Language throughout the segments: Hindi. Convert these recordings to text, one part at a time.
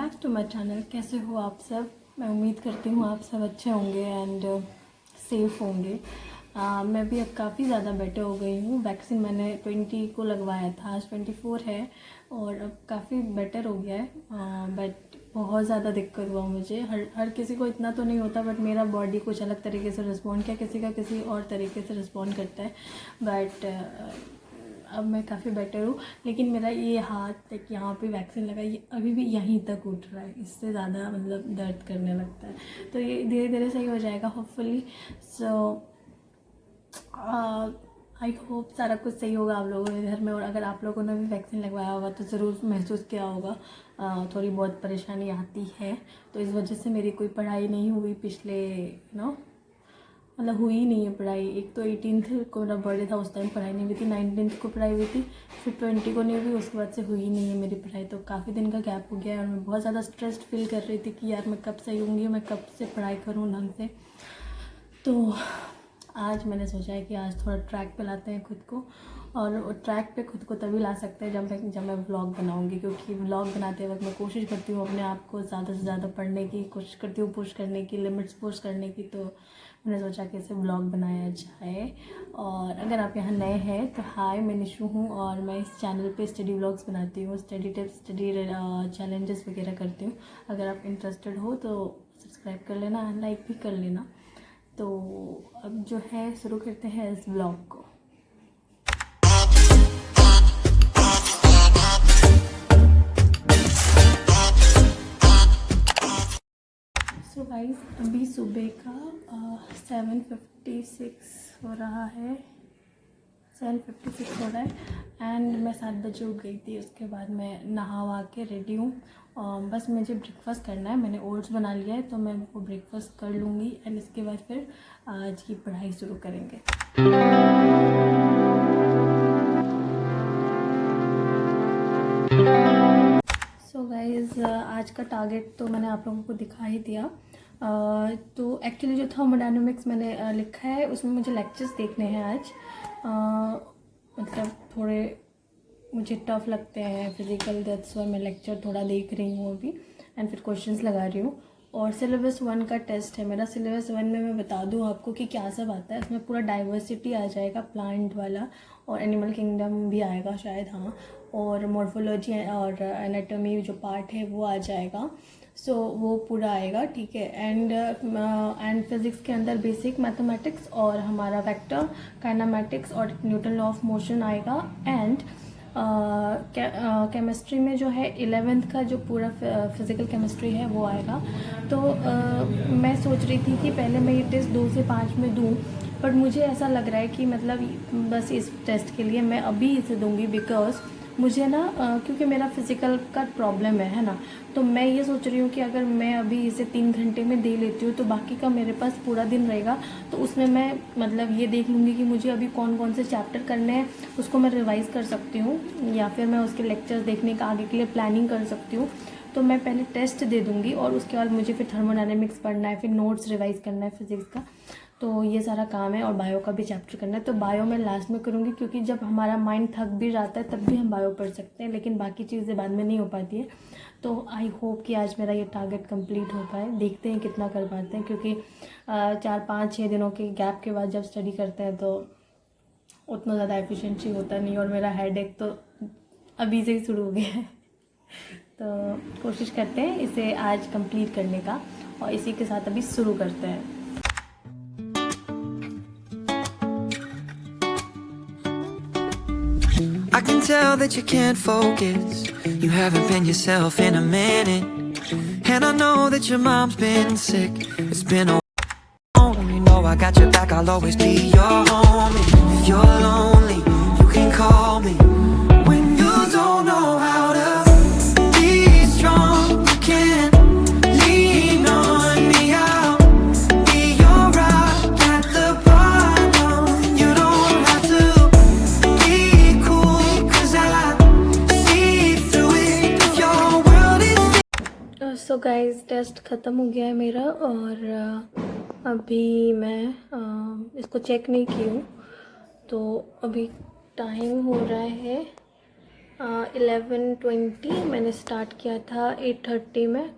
Back to my channel. कैसे हो आप सब? मैं उम्मीद करती हूँ आप सब अच्छे होंगे एंड सेफ़ होंगे। मैं भी अब काफ़ी ज़्यादा बेटर हो गई हूँ। वैक्सीन मैंने 20 को लगवाया था, आज 24 है और अब काफ़ी बेटर हो गया है। बट बहुत ज़्यादा दिक्कत हुआ मुझे। हर किसी को इतना तो नहीं होता, बट मेरा बॉडी कुछ अलग तरीके से रिस्पॉन्ड किया, किसी का किसी और तरीके से रिस्पॉन्ड करता है। बट अब मैं काफ़ी बेटर हूँ। लेकिन मेरा ये हाथ तक यहाँ पे वैक्सीन लगा, ये अभी भी यहीं तक उठ रहा है, इससे ज़्यादा मतलब दर्द करने लगता है। तो ये धीरे धीरे सही हो जाएगा होपफुली। सो आई होप सारा कुछ सही होगा आप लोगों के घर में। और अगर आप लोगों ने भी वैक्सीन लगवाया होगा तो ज़रूर महसूस किया होगा थोड़ी बहुत परेशानी आती है। तो इस वजह से मेरी कोई पढ़ाई नहीं हुई पिछले मतलब हुई नहीं है पढ़ाई। एक तो 18th को मेरा बर्थडे था, उस टाइम पढ़ाई नहीं हुई थी। 19th को पढ़ाई हुई थी, फिर 20 को नहीं हुई, उसके बाद से हुई नहीं है मेरी पढ़ाई। तो काफ़ी दिन का गैप हो गया है और मैं बहुत ज़्यादा स्ट्रेस्ड फील कर रही थी कि यार मैं कब सही होंगी, मैं कब से पढ़ाई करूँ ढंग से। तो आज मैंने सोचा है कि आज थोड़ा ट्रैक पे लाते हैं खुद को। और ट्रैक पे खुद को तभी ला सकते हैं जब मैं व्लॉग बनाऊंगी, क्योंकि व्लॉग बनाते वक्त मैं कोशिश करती हूँ अपने आप को ज़्यादा से ज़्यादा पढ़ने की कोशिश करती हूँ, पुश करने की, लिमिट्स पुश करने की। तो मैंने सोचा कि इसे व्लॉग बनाया जाए। और अगर आप यहाँ नए हैं तो हाय, मैं निशु हूँ और मैं इस चैनल पे स्टडी व्लॉग्स बनाती हूँ, स्टडी टिप्स, स्टडी चैलेंजेस वगैरह करती हूँ। अगर आप इंटरेस्टेड हो तो सब्सक्राइब कर लेना, लाइक भी कर लेना। तो अब जो है शुरू करते हैं इस ब्लॉग को। सो गाइस, अभी सुबह का 7:56 हो रहा है, 7:56 हो रहा है एंड मैं 7 बजे उठ गई थी। उसके बाद मैं नहा वहा के रेडी हूँ। बस मुझे ब्रेकफास्ट करना है। मैंने ओट्स बना लिया है तो मैं वो ब्रेकफास्ट कर लूँगी एंड इसके बाद फिर आज की पढ़ाई शुरू करेंगे। सो गाइज़, आज का टारगेट तो मैंने आप लोगों को दिखा ही दिया। तो एक्चुअली जो थर्मोडायनामिक्स मैंने लिखा है उसमें मुझे लेक्चर्स देखने हैं आज। मतलब थोड़े मुझे टफ़ लगते हैं फिज़िकल, दैट्स वाई मैं लेक्चर थोड़ा देख रही हूँ अभी एंड फिर क्वेश्चंस लगा रही हूँ। और सिलेबस 1 का टेस्ट है मेरा। सिलेबस 1 में मैं बता दूँ आपको कि क्या सब आता है। इसमें पूरा डाइवर्सिटी आ जाएगा, प्लांट वाला, और एनिमल किंगडम भी आएगा शायद, हाँ, और मॉर्फोलॉजी और एनाटॉमी जो पार्ट है वो आ जाएगा। सो वो पूरा आएगा, ठीक है। एंड फिज़िक्स के अंदर बेसिक मैथमेटिक्स और हमारा वेक्टर, काइनेमेटिक्स और न्यूटन लॉ ऑफ मोशन आएगा। एंड केमिस्ट्री में जो है 11th का जो पूरा फिज़िकल केमिस्ट्री है वो आएगा। तो मैं सोच रही थी कि पहले मैं ये टेस्ट 2 से 5 में दूँ, बट मुझे ऐसा लग रहा है कि मतलब बस इस टेस्ट के लिए मैं अभी इसे दूँगी, बिकॉज मुझे ना क्योंकि मेरा फिज़िकल का प्रॉब्लम है ना, तो मैं ये सोच रही हूँ कि अगर मैं अभी इसे 3 घंटे में दे लेती हूँ तो बाकी का मेरे पास पूरा दिन रहेगा। तो उसमें मैं मतलब ये देख लूँगी कि मुझे अभी कौन कौन से चैप्टर करने हैं, उसको मैं रिवाइज़ कर सकती हूँ, या फिर मैं उसके लेक्चर्स देखने का आगे के लिए प्लानिंग कर सकती हूँ। तो मैं पहले टेस्ट दे दूँगी और उसके बाद मुझे फिर थर्मोडायनेमिक्स पढ़ना है, फिर नोट्स रिवाइज़ करना है फिज़िक्स का। तो ये सारा काम है और बायो का भी चैप्टर करना है। तो बायो मैं लास्ट में करूँगी, क्योंकि जब हमारा माइंड थक भी जाता है तब भी हम बायो पढ़ सकते हैं, लेकिन बाकी चीज़ें बाद में नहीं हो पाती है। तो आई होप कि आज मेरा ये टारगेट कंप्लीट हो पाए। देखते हैं कितना कर पाते हैं, क्योंकि 4-5-6 दिनों के गैप के बाद जब स्टडी करते हैं तो उतना ज़्यादा एफिशिएंसी होता नहीं, और मेरा हेडेक तो अभी से ही शुरू हो गया है। तो कोशिश करते हैं इसे आज कंप्लीट करने का, और इसी के साथ अभी शुरू करते हैं। I can tell that you can't focus. You haven't been yourself in a minute. And I know that your mom's been sick. It's been a while. You know I got your back, I'll always be your homie. If you're lonely, you can call me. When you don't know how to be strong, you can lean on me. I'll be your rock at the bottom. You don't have to be cool, 'cause I see through it. If your world is so guys, test ख़त्म हो गया है मेरा और अभी मैं इसको चेक नहीं की हूँ। तो अभी टाइम हो रहा है 11:20 मैंने स्टार्ट किया था 8:30 में।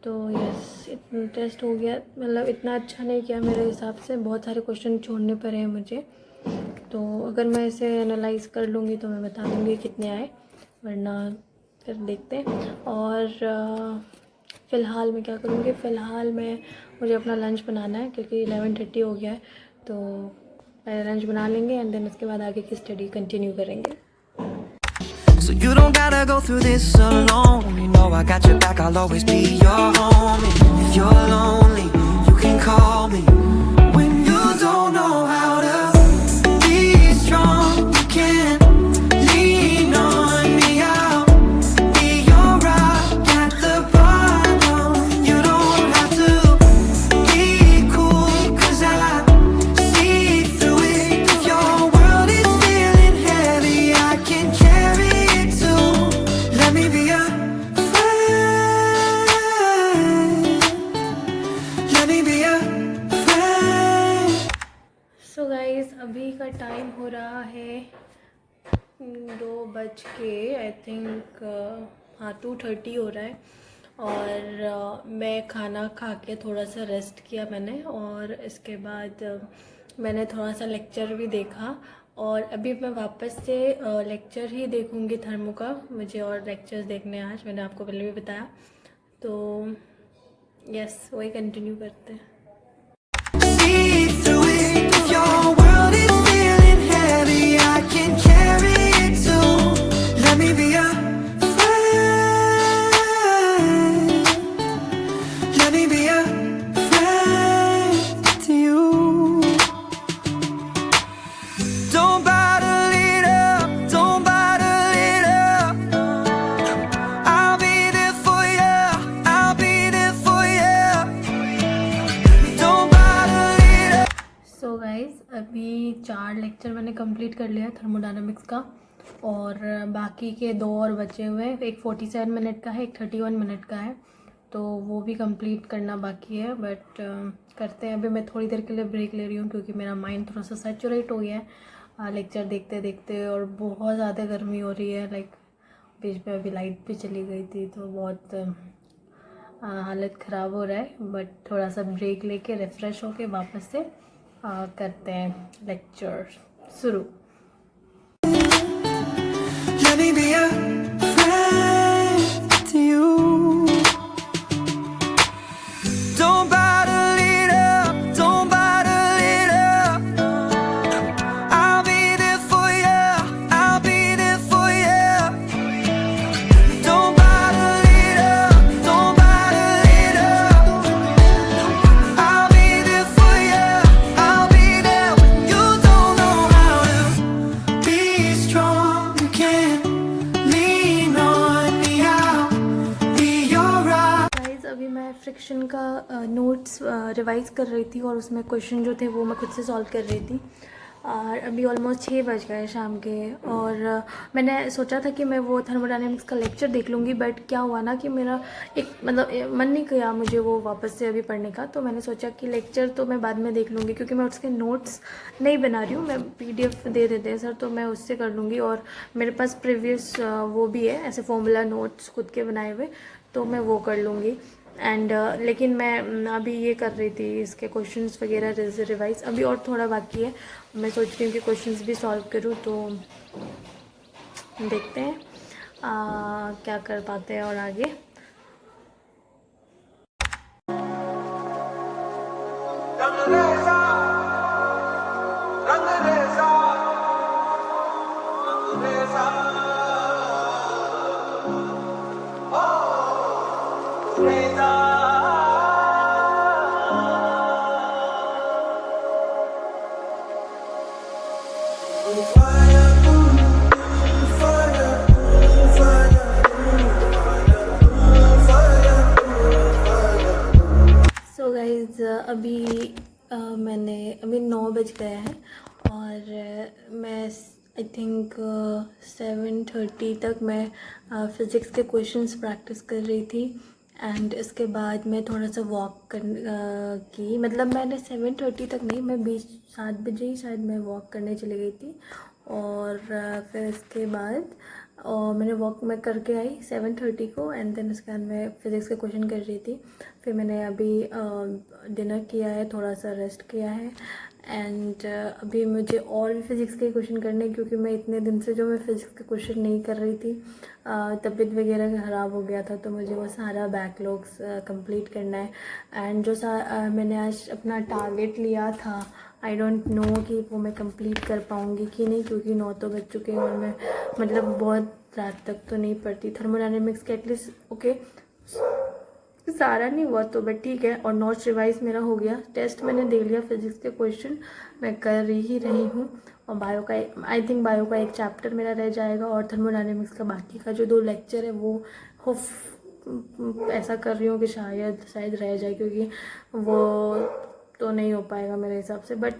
तो यस, इतना टेस्ट हो गया, मतलब इतना अच्छा नहीं किया मेरे हिसाब से, बहुत सारे क्वेश्चन छोड़ने पड़े हैं मुझे। तो अगर मैं इसे एनालाइज़ कर लूँगी तो मैं बता दूँगी कितने आए, वरना फिर देखते हैं। और फ़िलहाल मैं क्या करूँगी, फ़िलहाल मैं मुझे अपना लंच बनाना है क्योंकि 11:30 हो गया है। तो पहले लंच बना लेंगे एंड देन उसके बाद आगे की स्टडी कंटिन्यू करेंगे। So you don't gotta go through this alone. You know I got your back, I'll always be your homie. If you're lonely, you can call me. When you don't know how to be strong, you can lean on me. I'll be your rock at the bottom. You don't have to be cool, 'cause I see through it. If your world is feeling heavy, I can carry it too. Let me be a friend. Let me be a friend. So guys, अभी का टाइम हो रहा है 2 बज के आई थिंक, हाँ 2:30 हो रहा है। और मैं खाना खा के थोड़ा सा रेस्ट किया मैंने, और इसके बाद मैंने थोड़ा सा लेक्चर भी देखा। और अभी मैं वापस से लेक्चर ही देखूँगी थर्मो का, मुझे और लेक्चर्स देखने हैं आज, मैंने आपको पहले भी बताया। तो यस, वही कंटिन्यू करते हैं। See through it. If your world is feeling heavy, I can carry it too. Let me be a friend. Let me be a friend to you. Don't bottle it up, don't bottle it up. I'll be there for you, I'll be there for you. Don't bottle it up. So guys, अभी 4 लेक्चर मैंने कंप्लीट कर लिया थर्मोडायनामिक्स का, और बाकी के 2 और बचे हुए हैं। एक 47 मिनट का है, एक 31 मिनट का है, तो वो भी कंप्लीट करना बाकी है। बट करते हैं। अभी मैं थोड़ी देर के लिए ब्रेक ले रही हूँ क्योंकि मेरा माइंड थोड़ा सा सैचुरेट हो गया है लेक्चर देखते देखते, और बहुत ज़्यादा गर्मी हो रही है। लाइक बीच में अभी लाइट भी चली गई थी, तो बहुत हालत ख़राब हो रहा है। बट थोड़ा सा ब्रेक लेके रिफ़्रेश होके वापस से करते हैं लेक्चर शुरू। Let me be a friend to you. Don't bottle it up, don't bottle it up. I'll be there for you, I'll be there for you. Don't bottle it up, don't bottle it up. I'll be there for you, I'll be there when you don't know how to be strong. You can lean on me, I'll be your rock. Guys, अभी मैं फ्रिक्शन का नोट्स रिवाइज़ कर रही थी, और उसमें क्वेश्चन जो थे वो मैं खुद से सॉल्व कर रही थी। और अभी ऑलमोस्ट 6 बज गए शाम के, और मैंने सोचा था कि मैं वो थर्मोडायनेमिक्स का लेक्चर देख लूँगी। बट क्या हुआ ना कि मेरा एक मतलब मन नहीं किया मुझे वो वापस से अभी पढ़ने का। तो मैंने सोचा कि लेक्चर तो मैं बाद में देख लूँगी, क्योंकि मैं उसके नोट्स नहीं बना रही हूँ, मैं PDF दे देते हैं सर, तो मैं उससे कर लूँगी। और मेरे पास प्रीवियस वो भी है, ऐसे फॉर्मूला नोट्स खुद के बनाए हुए, तो मैं वो कर लूँगी। एंड लेकिन मैं अभी ये कर रही थी इसके क्वेश्चंस वगैरह रिवाइज, अभी और थोड़ा बाकी है। मैं सोच रही हूँ कि क्वेश्चंस भी सॉल्व करूँ, तो देखते हैं क्या कर पाते हैं और आगे। सो गाइज, अभी 9 बज गए हैं, और मैं आई थिंक 7:30 तक मैं फ़िज़िक्स के क्वेश्चंस प्रैक्टिस कर रही थी। एंड इसके बाद मैं थोड़ा सा वॉक की, मतलब मैंने 7:30 तक नहीं, मैं 7 बजे ही शायद मैं वॉक करने चली गई थी। और फिर इसके बाद और मैंने वॉक मैं करके आई 7:30 को, एंड देन उसके बाद मैं फ़िज़िक्स के क्वेश्चन कर रही थी। फिर मैंने अभी डिनर किया है, थोड़ा सा रेस्ट किया है, एंड अभी मुझे और भी फ़िज़िक्स के क्वेश्चन करने हैं, क्योंकि मैं इतने दिन से जो मैं फ़िज़िक्स के क्वेश्चन नहीं कर रही थी, तबीयत वगैरह ख़राब हो गया था, तो मुझे वो सारा बैकलॉग्स कंप्लीट करना है। एंड जो मैंने आज अपना टारगेट लिया था, आई डोंट नो कि वो मैं कंप्लीट कर पाऊँगी कि नहीं, क्योंकि 9 तो बज चुके हैं और मैं मतलब बहुत रात तक तो नहीं पढ़ती। थर्मोडायनेमिक्स के एटलीस्ट ओके सारा नहीं हुआ तो बट ठीक है, और नोट्स रिवाइज मेरा हो गया। टेस्ट मैंने दे लिया, फिजिक्स के क्वेश्चन मैं कर ही रही हूँ, और बायो का आई थिंक बायो का एक चैप्टर मेरा रह जाएगा, और थर्मोडायनेमिक्स का बाकी का जो 2 लेक्चर है वो ऐसा कर रही हूँ कि शायद रह जाए, क्योंकि वो तो नहीं हो पाएगा मेरे हिसाब से। बट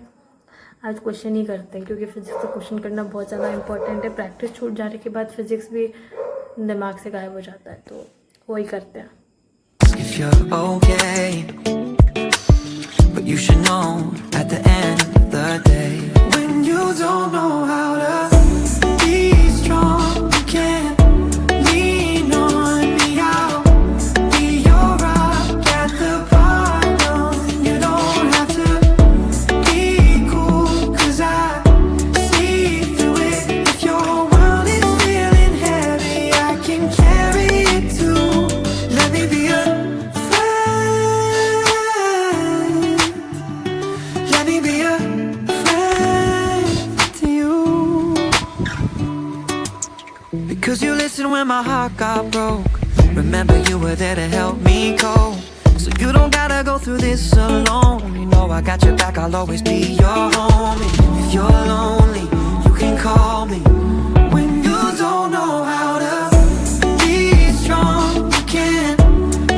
आज क्वेश्चन ही करते हैं, क्योंकि फिजिक्स का क्वेश्चन करना बहुत ज़्यादा इंपॉर्टेंट है। प्रैक्टिस छूट जाने के बाद फिजिक्स भी दिमाग से गायब हो जाता है, तो वही करते हैं। if you're okay, but you should know at the end of the day, when you don't know how to be strong, you can lean on me. I'll be your rock at the bottom. You don't have to be cool, 'cause I see through it. If your world is feeling heavy, I can carry it too. Let me be a friend. Let me be a friend to you. Because you listened when my heart got broke. Remember you were there to help me cope. So you don't gotta go through this alone. You know I got your back, I'll always be your homie. If you're lonely, you can call me. When you don't know how to be strong, you can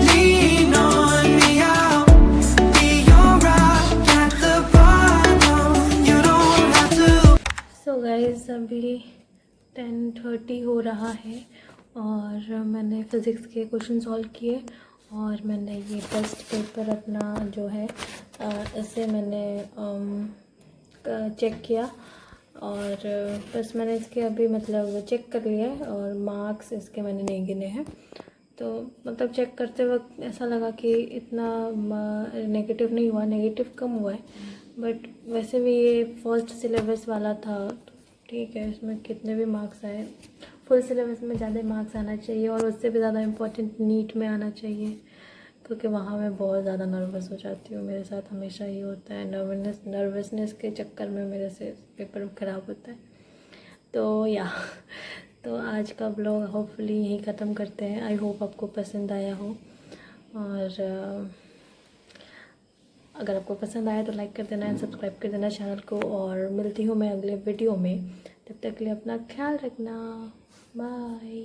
lean on me. I'll be your rock at the bottom. You don't have to. So guys अभी 10:30 हो रहा है, और मैंने फ़िज़िक्स के क्वेश्चन सॉल्व किए, और मैंने ये टेस्ट पेपर अपना जो है इसे मैंने चेक किया, और बस मैंने इसके अभी मतलब चेक कर लिया है, और मार्क्स इसके मैंने नहीं गिने हैं। तो मतलब चेक करते वक्त ऐसा लगा कि इतना नेगेटिव नहीं हुआ, नेगेटिव कम हुआ है, बट वैसे भी ये फर्स्ट सिलेबस वाला था, तो ठीक है, इसमें कितने भी मार्क्स आए, फुल सिलेबस में ज़्यादा मार्क्स आना चाहिए, और उससे भी ज़्यादा इम्पोर्टेंट नीट में आना चाहिए, क्योंकि वहाँ मैं बहुत ज़्यादा नर्वस हो जाती हूँ। मेरे साथ हमेशा ही होता है, नर्वसनेस के चक्कर में मेरे से पेपर ख़राब होता है। तो या तो आज का ब्लॉग होपफुली यहीं ख़त्म करते हैं। आई होप आपको पसंद आया हो, और अगर आपको पसंद आया तो लाइक कर देना एंड सब्सक्राइब कर देना चैनल को, और मिलती हूँ मैं अगले वीडियो में। तब तक के लिए अपना ख्याल रखना, बाय।